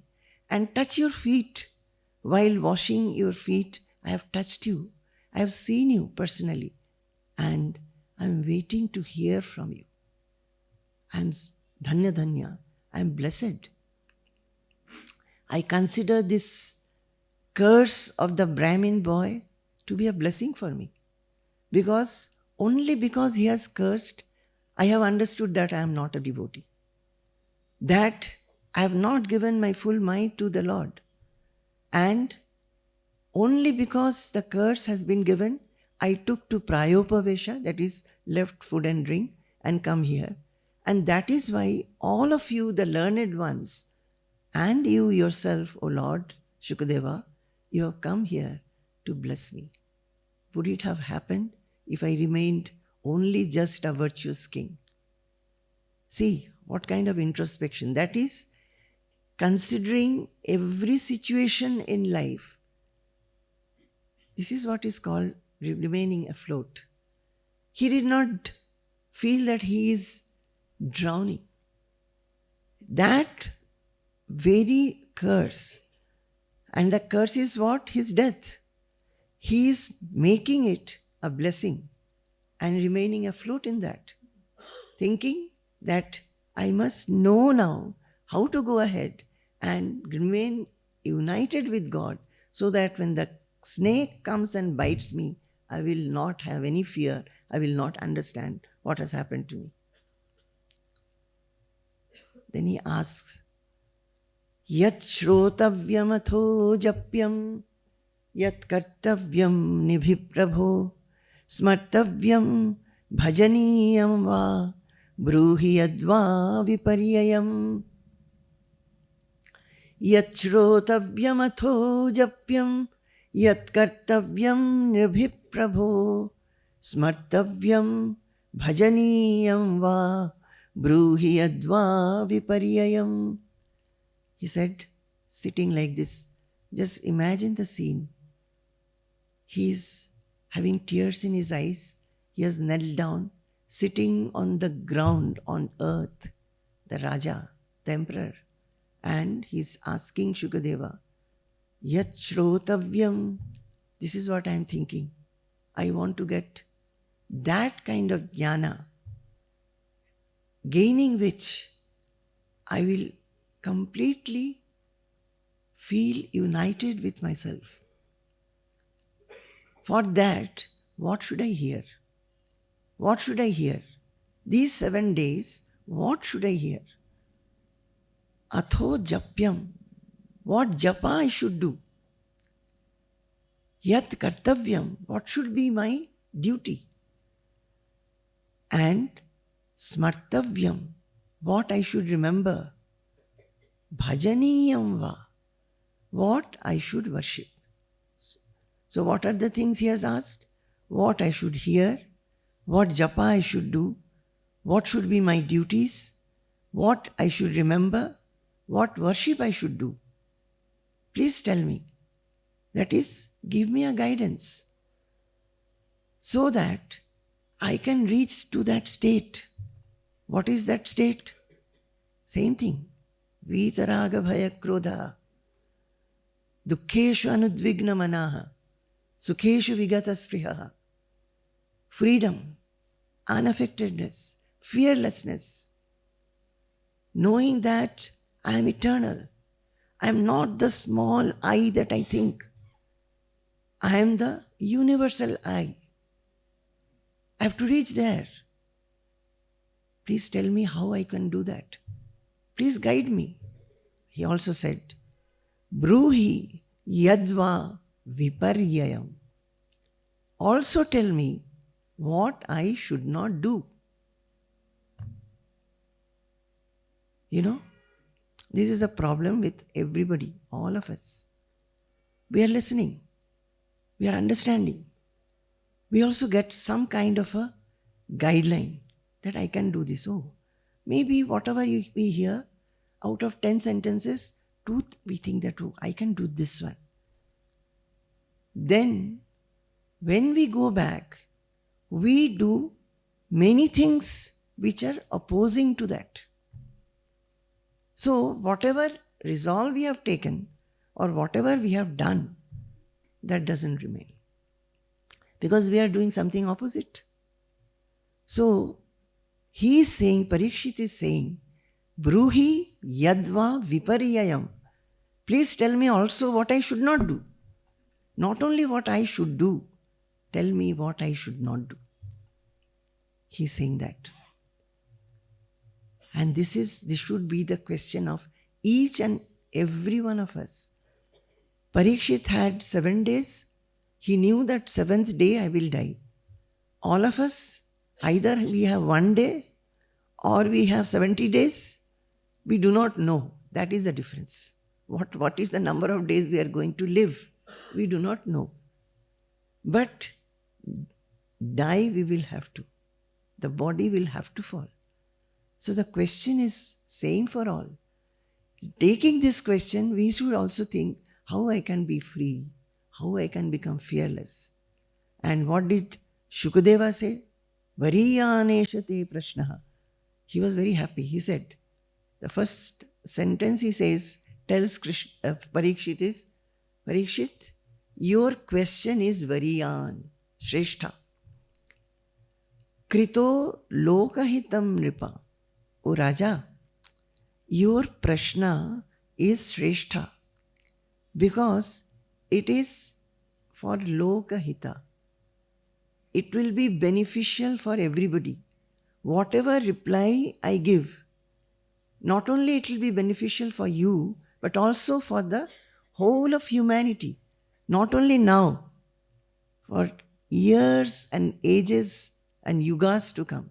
and touch your feet. While washing your feet, I have touched you. I have seen you personally, and I am waiting to hear from you. I am dhanya dhanya. I am blessed. I consider this curse of the Brahmin boy to be a blessing for me. Because only because he has cursed, I have understood that I am not a devotee. That I have not given my full mind to the Lord. And only because the curse has been given, I took to prayopavesha, that is, left food and drink, and come here. And that is why all of you, the learned ones, and you yourself, O Lord Shukadeva, you have come here to bless me. Would it have happened if I remained only just a virtuous king? See, what kind of introspection. That is, considering every situation in life. This is what is called remaining afloat. He did not feel that he is drowning. That very curse, and the curse is what? His death. He is making it a blessing and remaining afloat in that, thinking that I must know now how to go ahead and remain united with God, so that when the snake comes and bites me, I will not have any fear. I will not understand what has happened to me. Then he asks, Yat shrotavyam atho japyam Yat kartavyam nibhiprabho Smartavyam bhajaniyam va Bruhi yadva viparyayam Yat shrotavyam atho japyam Yat kartavyam nibhiprabho Smartavyam bhajaniyam va Bruhi yadva viparyayam. He said, sitting like this, just imagine the scene. He is having tears in his eyes. He has knelt down, sitting on the ground, on earth, the Raja, the Emperor. And he is asking Shukadeva, Yat shrotavyam. This is what I am thinking. I want to get that kind of jnana, gaining which I will completely feel united with myself. For that, what should I hear? What should I hear? These 7 days, what should I hear? Atho japyam. What japa I should do? Yat kartavyam. What should be my duty? And smartavyam. What I should remember? Bhajaniyam va. What I should worship. So what are the things he has asked? What I should hear, what japa I should do, what should be my duties, what I should remember, what worship I should do. Please tell me. That is, give me a guidance so that I can reach to that state. What is that state? Same thing. Vitaraga bhaya krodha. Dukkheshu anudvigna manaha. Sukheshu vigata sprihaha. Freedom, unaffectedness, fearlessness. Knowing that I am eternal. I am not the small I that I think. I am the universal I. I have to reach there. Please tell me how I can do that. Please guide me. He also said, Bruhi yadva viparyayam. Also tell me what I should not do. You know, This is a problem with everybody, all of us. We are listening. We are understanding. We also get some kind of a guideline that I can do this. Oh, maybe whatever we hear, out of 10 sentences, 2 we think that, oh, I can do this one. Then, when we go back, we do many things which are opposing to that. So, whatever resolve we have taken or whatever we have done, that doesn't remain. Because we are doing something opposite. So, he is saying, Parikshit is saying, Bruhi yadva viparyayam. Please tell me also what I should not do. Not only what I should do, tell me what I should not do. He is saying that. And this should be the question of each and every one of us. Parikshit had 7 days. He knew that 7th day I will die. All of us, either we have 1 day or we have 70 days. We do not know. That is the difference. What is the number of days we are going to live? We do not know. But die we will have to. The body will have to fall. So the question is same for all. Taking this question, we should also think how I can be free, how I can become fearless. And what did Shukadeva say? Variyaneshate prashnaha. He was very happy. He said, the first sentence he says, tells Parikshit is, Parikshit, your question is Variyan, Shrestha. Krito lokahitam nripa. O Raja, your prashna is Shrestha because it is for lokahita. It will be beneficial for everybody. Whatever reply I give, not only it will be beneficial for you, but also for the whole of humanity. Not only now, for years and ages and yugas to come.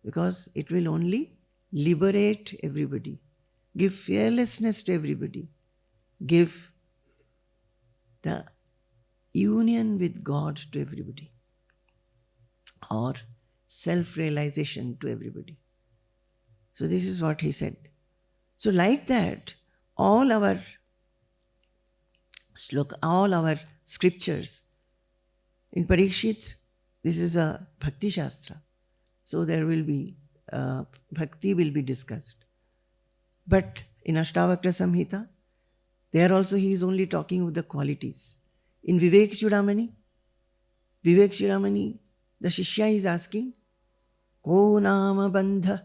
Because it will only liberate everybody, give fearlessness to everybody, give the union with God to everybody, or self-realization to everybody. So this is what he said. So like that, all our scriptures, in Parikshit, this is a Bhakti Shastra. So there will be, Bhakti will be discussed. But in Ashtavakra Samhita, there also he is only talking with the qualities. In Vivek Chudamani, the Shishya is asking, Ko nama bandha,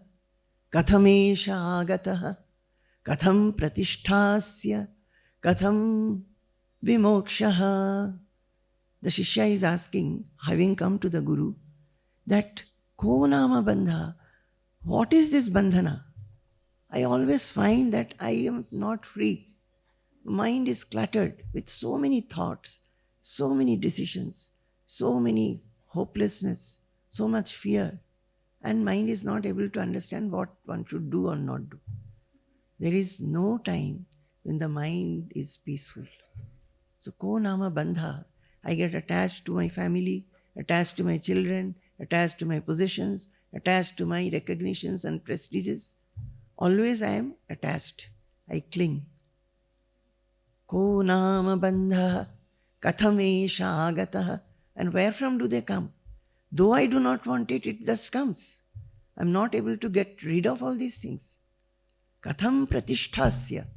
kathamesha agataha, katham pratishthasya, katham vimokshaha. The Shishya is asking, having come to the Guru, that Ko nama bandha, what is this bandhana? I always find that I am not free. Mind is cluttered with so many thoughts, so many decisions, so many hopelessness, so much fear, and mind is not able to understand what one should do or not do. There is no time when the mind is peaceful. So, ko nama bandha, I get attached to my family, attached to my children, attached to my possessions, attached to my recognitions and prestiges. Always I am attached. I cling. Ko nama bandha, kathamesha agataha. And where from do they come? Though I do not want it, it just comes. I am not able to get rid of all these things. Katham pratishthasya.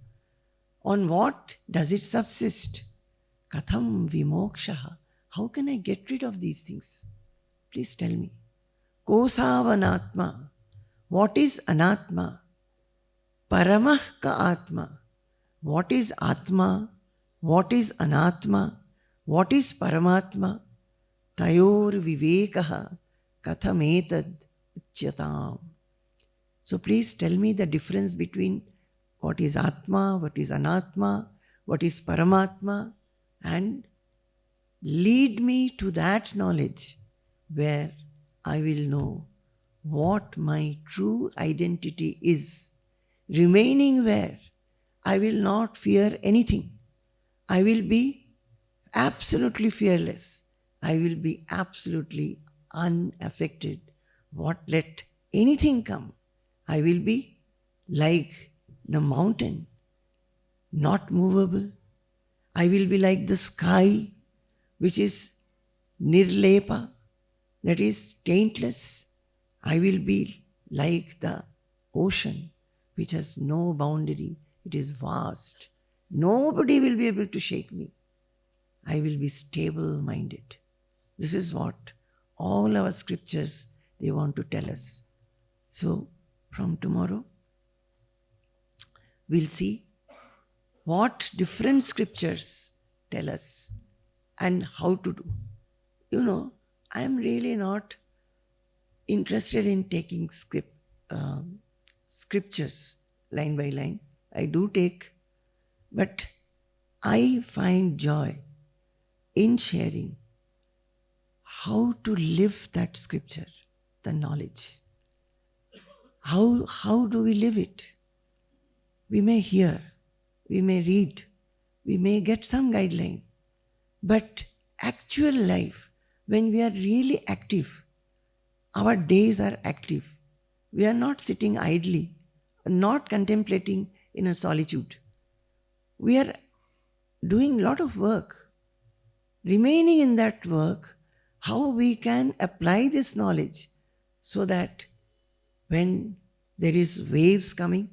On what does it subsist? Katham vimokshaha. How can I get rid of these things? Please tell me. Kosavanatma. What is anatma? Paramah ka atma. What is atma? What is anatma? What is paramatma? Tayor vivekaha kathametad uchyatam. So please tell me the difference between what is atma, what is anatma, what is paramatma, and lead me to that knowledge where I will know what my true identity is, remaining where I will not fear anything. I will be absolutely fearless. I will be absolutely unaffected. What let anything come. I will be like the mountain, not movable. I will be like the sky, which is nirlepa, that is taintless. I will be like the ocean, which has no boundary. It is vast. Nobody will be able to shake me. I will be stable minded. This is what all our scriptures they want to tell us. So from tomorrow we'll see what different scriptures tell us and how to do. I am really not interested in taking scriptures line by line. I do take, but I find joy in sharing how to live that scripture, the knowledge. How do we live it? We may hear, we may read, we may get some guideline, but actual life, when we are really active, our days are active. We are not sitting idly, not contemplating in a solitude. We are doing a lot of work. Remaining in that work, how we can apply this knowledge so that when there is waves coming,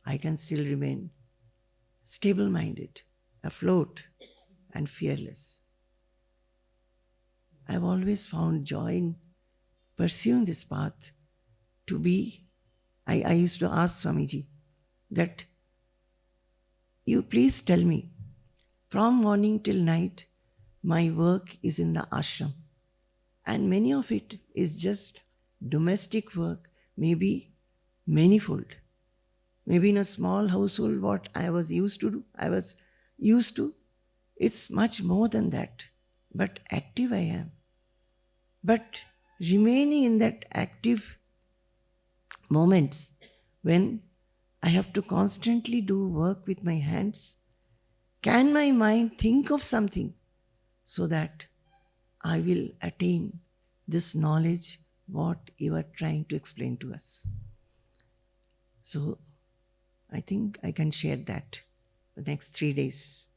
I can still remain stable-minded, afloat, and fearless. I've always found joy in pursuing this path to be. I used to ask Swamiji that, you please tell me, from morning till night, my work is in the ashram. And many of it is just domestic work, maybe manifold. Maybe in a small household, what I was used to, it's much more than that. But active I am. But remaining in that active moments when I have to constantly do work with my hands, can my mind think of something so that I will attain this knowledge what you are trying to explain to us? So I think I can share that the next 3 days.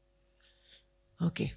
Okay.